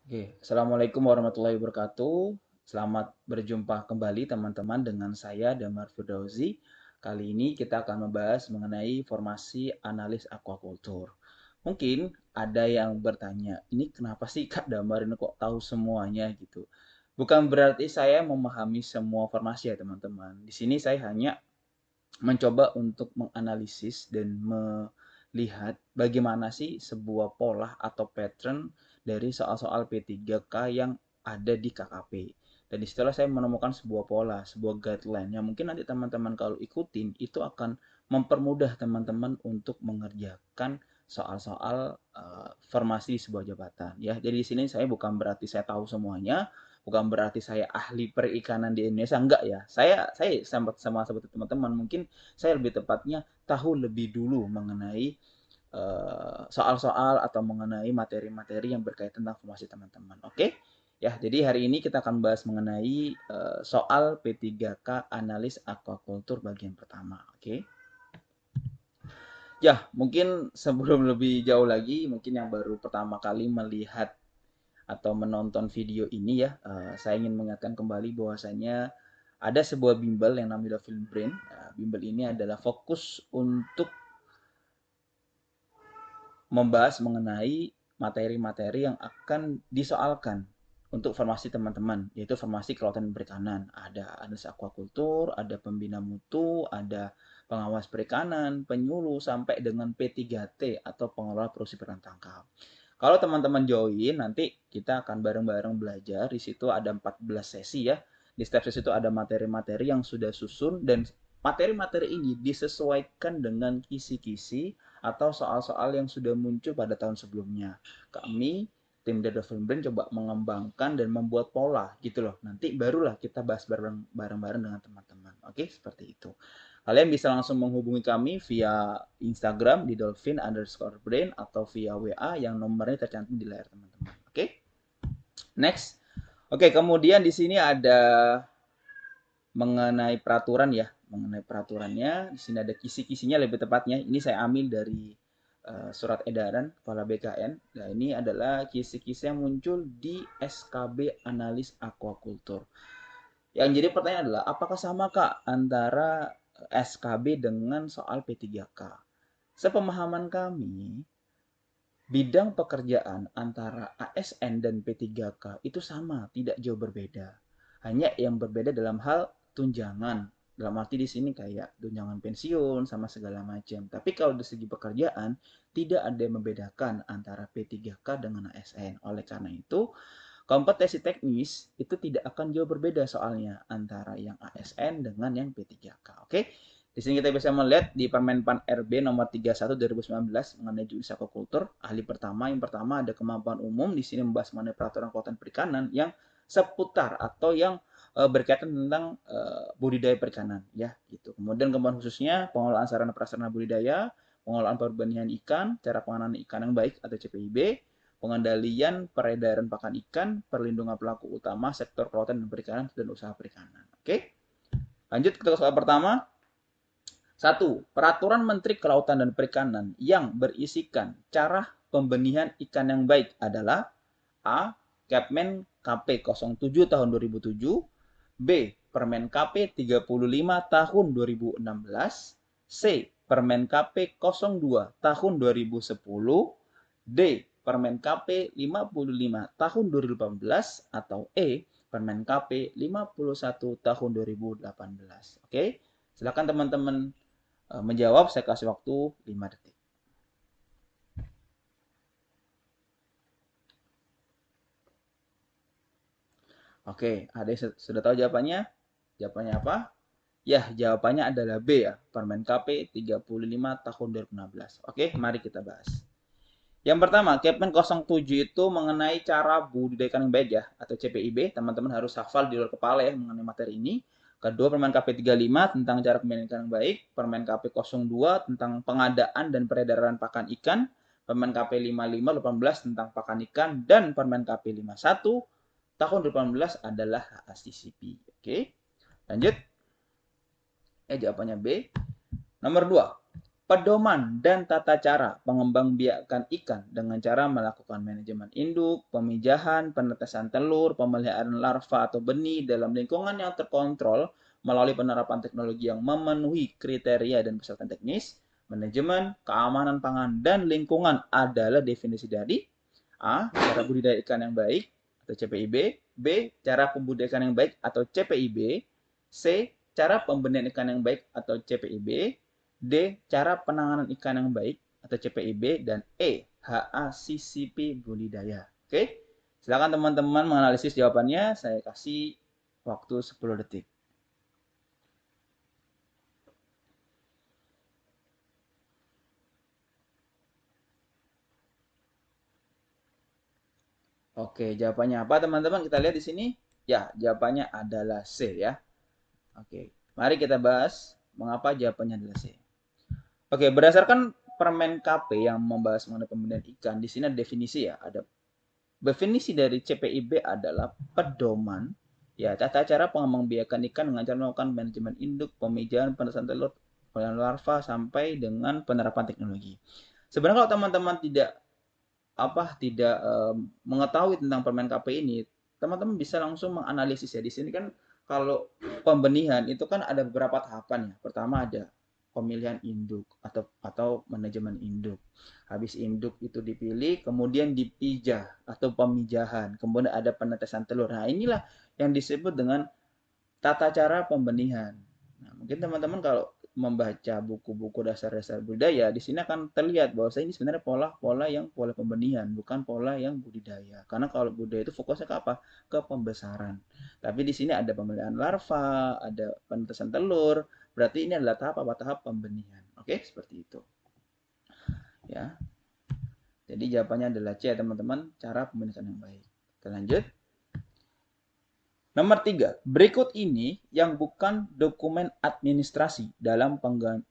Oke, Assalamualaikum warahmatullahi wabarakatuh. Selamat berjumpa kembali teman-teman dengan saya Damar Firdausi. Kali ini kita akan membahas mengenai formasi analis aquaculture. Mungkin ada yang bertanya, ini kenapa sih Kak Damar ini kok tahu semuanya gitu? Bukan berarti saya memahami semua formasi ya teman-teman. Di sini saya hanya mencoba untuk menganalisis dan melihat bagaimana sih sebuah pola atau pattern dari soal-soal P3K yang ada di KKP. Dan disitulah saya menemukan sebuah pola, sebuah guideline yang mungkin nanti teman-teman kalau ikutin itu akan mempermudah teman-teman untuk mengerjakan soal-soal formasi di sebuah jabatan ya. Jadi di sini saya bukan berarti saya tahu semuanya, bukan berarti saya ahli perikanan di Indonesia, enggak ya. Saya sama seperti teman-teman mungkin saya lebih tepatnya tahu lebih dulu mengenai soal-soal atau mengenai materi-materi yang berkaitan tentang formasi teman-teman. Oke? Ya, jadi hari ini kita akan bahas mengenai soal P3K analis aquaculture bagian pertama. Oke? Ya, mungkin sebelum lebih jauh lagi, mungkin yang baru pertama kali melihat atau menonton video ini ya, saya ingin mengingatkan kembali bahwasanya ada sebuah bimbel yang namanya Film Brain. Bimbel ini adalah fokus untuk membahas mengenai materi-materi yang akan disoalkan untuk formasi teman-teman, yaitu formasi kelautan dan perikanan. Ada analis aquaculture, ada pembina mutu, ada pengawas perikanan, penyuluh, sampai dengan P3T atau pengelola produksi perikanan tangkap. Kalau teman-teman join, nanti kita akan bareng-bareng belajar. Di situ ada 14 sesi ya. Di setiap sesi itu ada materi-materi yang sudah susun dan materi-materi ini disesuaikan dengan kisi-kisi atau soal-soal yang sudah muncul pada tahun sebelumnya. Kami tim Data Film Brain coba mengembangkan dan membuat pola gitu loh. Nanti barulah kita bahas bareng-bareng dengan teman-teman. Oke, seperti itu. Kalian bisa langsung menghubungi kami via Instagram di dolphin_brain atau via WA yang nomornya tercantum di layar teman-teman. Oke, next. Oke, kemudian di sini ada mengenai peraturan ya, mengenai peraturannya. Di sini ada kisi-kisinya lebih tepatnya. Ini saya ambil dari surat edaran Kepala BKN. Nah, ini adalah kisi-kisi yang muncul di SKB Analis Aquaculture. Yang jadi pertanyaan adalah, apakah sama Kak antara SKB dengan soal P3K? Sepemahaman kami, bidang pekerjaan antara ASN dan P3K itu sama, tidak jauh berbeda. Hanya yang berbeda dalam hal tunjangan. Dalam arti di sini kayak tunjangan pensiun sama segala macam. Tapi kalau dari segi pekerjaan, tidak ada yang membedakan antara P3K dengan ASN. Oleh karena itu, kompetensi teknis itu tidak akan jauh berbeda soalnya antara yang ASN dengan yang P3K. Oke? Di sini kita bisa melihat di Permenpan RB nomor 31 2019 mengenai jurusan aquaculture. Ahli pertama, yang pertama ada kemampuan umum. Di sini membahas mengenai peraturan kelautan perikanan yang seputar atau yang berkaitan tentang budidaya perikanan ya gitu. Kemudian kemampuan khususnya pengelolaan sarana prasarana budidaya, pengelolaan perbenihan ikan, cara pengelolaan ikan yang baik atau CPIB, pengendalian peredaran pakan ikan, perlindungan pelaku utama sektor kelautan dan perikanan dan usaha perikanan. Oke, lanjut ke soal pertama. Satu, peraturan Menteri Kelautan dan Perikanan yang berisikan cara pembenihan ikan yang baik adalah A. Kepmen KP 07 tahun 2007, B. Permen KP 35 tahun 2016, C. Permen KP 02 tahun 2010, D. Permen KP 55 tahun 2018, atau E. Permen KP 51 tahun 2018. Oke, silakan teman-teman menjawab. Saya kasih waktu 5 detik. Oke, ada yang sudah tahu jawabannya? Jawabannya apa? Ya, jawabannya adalah B ya. Permen KP 35 tahun 2016. Oke, mari kita bahas. Yang pertama, Kepmen 07 itu mengenai cara budidaya ikan yang baik ya, atau CPIB. Teman-teman harus hafal di luar kepala ya mengenai materi ini. Kedua, Permen KP 35 tentang cara pembinaan ikan yang baik. Permen KP 02 tentang pengadaan dan peredaran pakan ikan. Permen KP 55 18 tentang pakan ikan. Dan Permen KP 51 tahun 2018 adalah HACCP. Oke, lanjut. Jawabannya B. Nomor 2. pedoman dan tata cara pengembangbiakan ikan dengan cara melakukan manajemen induk, pemijahan, penetesan telur, pemeliharaan larva atau benih dalam lingkungan yang terkontrol melalui penerapan teknologi yang memenuhi kriteria dan persyaratan teknis. Manajemen, keamanan pangan, dan lingkungan adalah definisi dari A. Cara budidaya ikan yang baik atau CPIB. B. Cara pembudidaya ikan yang baik atau CPIB. C. Cara pembenihan ikan yang baik atau CPIB. D. Cara penanganan ikan yang baik atau CPIB. Dan E. HACCP budidaya. Oke, silakan teman-teman menganalisis jawabannya. Saya kasih waktu 10 detik. Oke, jawabannya apa teman-teman? Kita lihat di sini. Ya, jawabannya adalah C ya. Oke, mari kita bahas mengapa jawabannya adalah C. Oke, berdasarkan Permen KP yang membahas mengenai pembudidayaan ikan, di sini ada definisi ya. Ada definisi dari CPIB adalah pedoman, ya, tata cara pengembangbiakan ikan dengan cara melakukan manajemen induk, pemijahan, penetesan telur, pengolahan larva sampai dengan penerapan teknologi. Sebenarnya kalau teman-teman tidak mengetahui tentang Permen KP ini, teman-teman bisa langsung menganalisis ya. Di sini kan kalau pembenihan itu kan ada beberapa tahapan ya. Pertama ada pemilihan induk atau manajemen induk. Habis induk itu dipilih, kemudian dipijah atau pemijahan. Kemudian ada penetesan telur. Nah, inilah yang disebut dengan tata cara pembenihan. Nah, mungkin teman-teman kalau membaca buku-buku dasar-dasar budidaya, di sini akan terlihat bahwa ini sebenarnya pola pembenihan, bukan pola yang budidaya. Karena kalau budidaya itu fokusnya ke apa? Ke pembesaran. Tapi di sini ada pemeliharaan larva, ada penetesan telur, berarti ini adalah tahap pembenihan. Oke, seperti itu. Ya. Jadi jawabannya adalah C, teman-teman, cara pembenihan yang baik. Kita lanjut. Nomor 3, berikut ini yang bukan dokumen administrasi dalam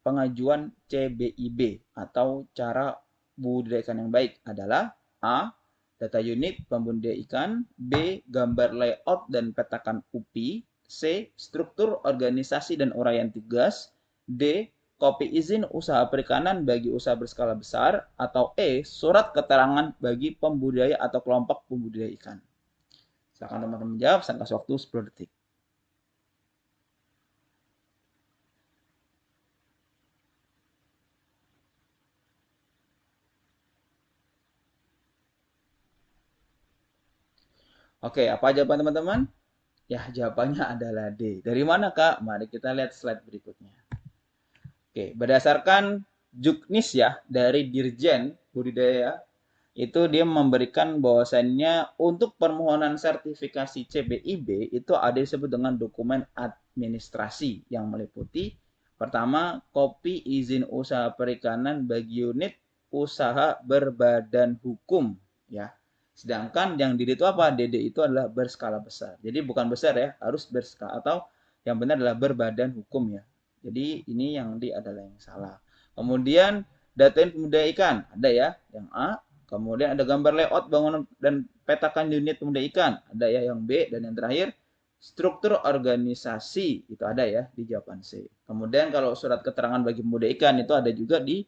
pengajuan CBIB atau cara budidaya ikan yang baik adalah A. Data unit pembudidaya ikan. B. Gambar layout dan petakan UPI. C. Struktur organisasi dan uraian tugas. D. Kopi izin usaha perikanan bagi usaha berskala besar. Atau E. Surat keterangan bagi pembudidaya atau kelompok pembudidaya ikan. Silakan teman-teman menjawab, saya kasih waktu 10 detik. Oke, apa jawaban teman-teman? Ya, jawabannya adalah D. Dari mana, Kak? Mari kita lihat slide berikutnya. Oke, berdasarkan Juknis ya, dari Dirjen Budidaya, itu dia memberikan bahwasannya untuk permohonan sertifikasi CBIB itu ada disebut dengan dokumen administrasi yang meliputi pertama kopi izin usaha perikanan bagi unit usaha berbadan hukum ya. Sedangkan yang DD itu apa? DD itu adalah berskala besar. Jadi bukan besar ya, harus berskala atau yang benar adalah berbadan hukum ya. Jadi ini yang D adalah yang salah. Kemudian data pembudidaya ikan ada ya, yang A. Kemudian ada gambar layout bangunan dan petakan unit pembudidaya ikan. Ada ya yang B. Dan yang terakhir, struktur organisasi. Itu ada ya di jawaban C. Kemudian kalau surat keterangan bagi pembudidaya ikan itu ada juga di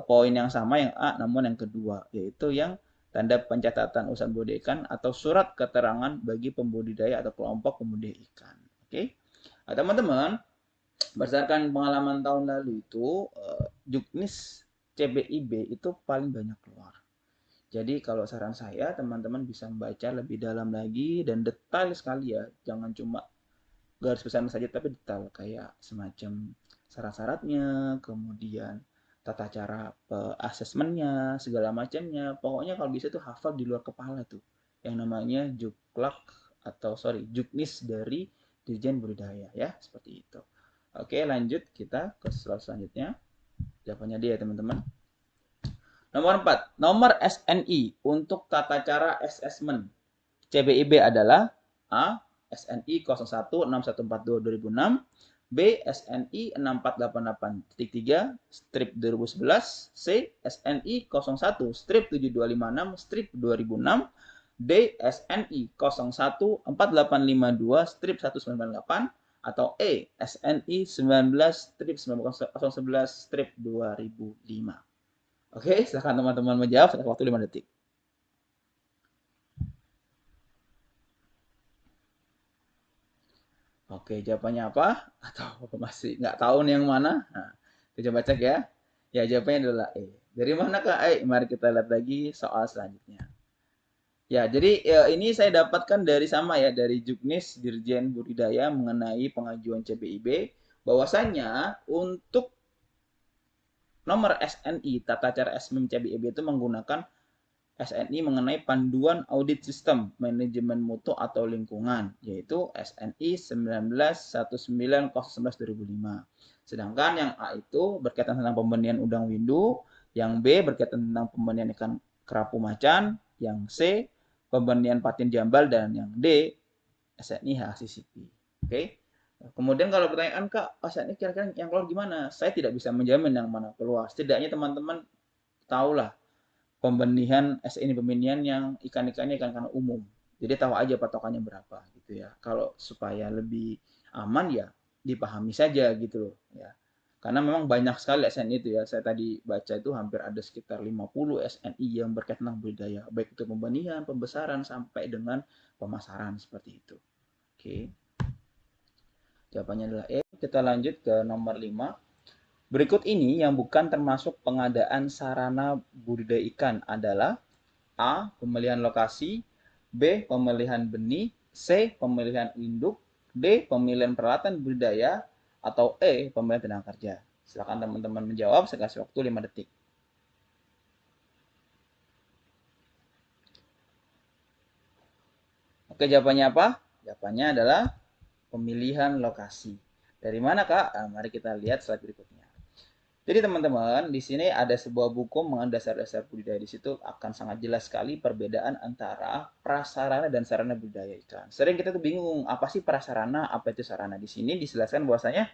poin yang sama yang A, namun yang kedua. Yaitu yang tanda pencatatan usaha budidaya ikan atau surat keterangan bagi pembudidaya atau kelompok pembudidaya ikan. Oke. Nah, teman-teman, berdasarkan pengalaman tahun lalu itu, Juknis CBIB itu paling banyak keluar. Jadi kalau saran saya, teman-teman bisa membaca lebih dalam lagi dan detail sekali ya. Jangan cuma garis besar saja, tapi detail. Kayak semacam syarat-syaratnya, kemudian tata cara asesmennya, segala macamnya. Pokoknya kalau bisa tuh hafal di luar kepala tuh. Yang namanya Juknis dari Dirjen Budidaya ya. Seperti itu. Oke, lanjut kita ke slide selanjutnya. Jawabannya dia teman-teman. Nomor 4, nomor SNI untuk tata cara assessment CBIB adalah A. SNI 016142-2006, B. SNI 6488-3 strip 2011, C. SNI 01 strip 7256 strip 2006, D. SNI 014852 strip 1998, atau E, SNI 19-11-2005. Oke, silakan teman-teman menjawab. Waktu 5 detik. Oke, jawabannya apa? Atau masih nggak tahu nih yang mana? Nah, kita coba cek ya. Ya, jawabannya adalah E. Dari mana Kak? Mari kita lihat lagi soal selanjutnya. Ya, jadi ini saya dapatkan dari sama ya, dari Juknis Dirjen Budidaya mengenai pengajuan CBIB, bahwasanya untuk nomor SNI, tata cara SMIM CBIB itu menggunakan SNI mengenai panduan audit sistem manajemen mutu atau lingkungan, yaitu SNI 19-19-11-2005. Sedangkan yang A itu berkaitan tentang pembenihan udang windu, yang B berkaitan tentang pembenihan ikan kerapu macan, yang C pembenihan patin jambal, dan yang D SNI HACCP. Oke. Kemudian kalau pertanyaan Kak, SNI kira-kira yang keluar gimana? Saya tidak bisa menjamin yang mana keluar. Setidaknya teman-teman tahulah pembenihan SNI pembenihan yang ikan-ikannya ikan umum. Jadi tahu aja patokannya berapa gitu ya. Kalau supaya lebih aman ya dipahami saja gitu loh ya. Karena memang banyak sekali SNI itu ya. Saya tadi baca itu hampir ada sekitar 50 SNI yang berkaitan dengan budidaya, baik itu pembenihan, pembesaran sampai dengan pemasaran seperti itu. Oke. Jawabannya adalah E. Kita lanjut ke nomor 5. Berikut ini yang bukan termasuk pengadaan sarana budidaya ikan adalah A. Pemilihan lokasi, B. Pemilihan benih, C. Pemilihan induk, D. Pemilihan peralatan budidaya, atau E. Pemilihan tenaga kerja. Silakan teman-teman menjawab, saya kasih waktu 5 detik. Oke, jawabannya apa? Jawabannya adalah pemilihan lokasi. Dari mana, Kak? Nah, mari kita lihat slide berikutnya. Jadi teman-teman, di sini ada sebuah buku mengenai dasar-dasar budidaya. Di situ akan sangat jelas sekali perbedaan antara prasarana dan sarana budidaya ikan. Sering kita tuh bingung, apa sih prasarana, apa itu sarana. Di sini dijelaskan bahwasanya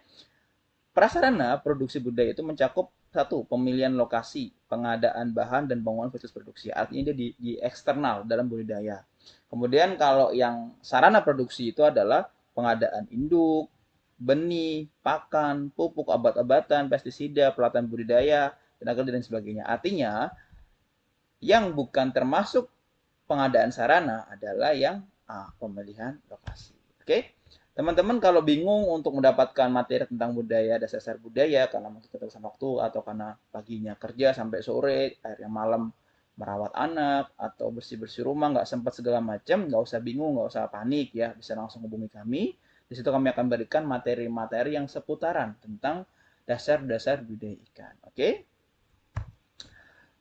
prasarana produksi budidaya itu mencakup satu, pemilihan lokasi, pengadaan bahan, dan penguatan proses produksi. Artinya dia di eksternal dalam budidaya. Kemudian kalau yang sarana produksi itu adalah pengadaan induk, benih, pakan, pupuk, obat-obatan, pestisida, peralatan budidaya, tenaga kerja, dan sebagainya. Artinya, yang bukan termasuk pengadaan sarana adalah yang pemilihan lokasi. Oke? Teman-teman kalau bingung untuk mendapatkan materi tentang budaya, dasar-dasar budaya, karena mungkin keterbatasan waktu, atau karena paginya kerja sampai sore, akhirnya malam merawat anak, atau bersih-bersih rumah, nggak sempat segala macam, nggak usah bingung, nggak usah panik ya, bisa langsung hubungi kami. Di situ kami akan berikan materi-materi yang seputaran tentang dasar-dasar budaya ikan. Oke?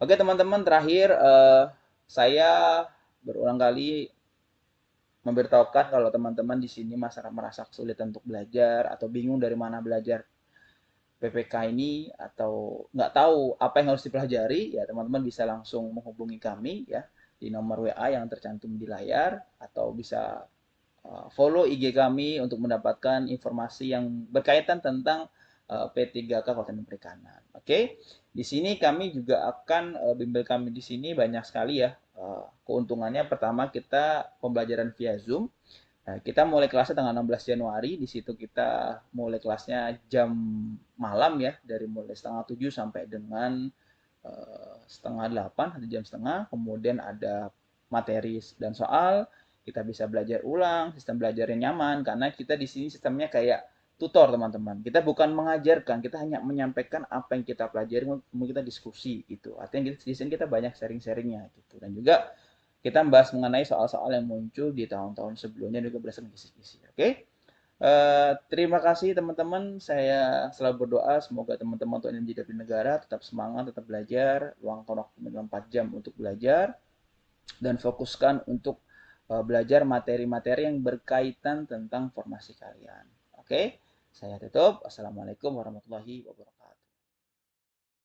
Oke teman-teman, terakhir saya berulang kali memberitahukan kalau teman-teman di sini merasa kesulitan untuk belajar atau bingung dari mana belajar PPK ini atau nggak tahu apa yang harus dipelajari, ya teman-teman bisa langsung menghubungi kami ya di nomor WA yang tercantum di layar, atau bisa follow IG kami untuk mendapatkan informasi yang berkaitan tentang P3K Konten Perikanan. Oke, di sini kami juga akan bimbel kami di sini banyak sekali ya keuntungannya. Pertama, kita pembelajaran via Zoom. Nah, kita mulai kelasnya tanggal 16 Januari. Di situ kita mulai kelasnya jam malam ya, dari mulai setengah 7 sampai dengan setengah 8 atau jam setengah. Kemudian ada materi dan soal. Kita bisa belajar ulang, sistem belajar yang nyaman karena kita di sini sistemnya kayak tutor teman-teman. Kita bukan mengajarkan, kita hanya menyampaikan apa yang kita pelajari, kemudian kita diskusi gitu. Artinya di sini kita banyak sharing-sharingnya gitu. Dan juga kita membahas mengenai soal-soal yang muncul di tahun-tahun sebelumnya juga berdasarkan kisi-kisi. Oke? Terima kasih teman-teman. Saya selalu berdoa semoga teman-teman untuk menjadi abdi negara tetap semangat, tetap belajar, luangkan waktu minimal 4 jam untuk belajar, dan fokuskan untuk belajar materi-materi yang berkaitan tentang formasi kalian. Oke, saya tutup. Assalamualaikum warahmatullahi wabarakatuh.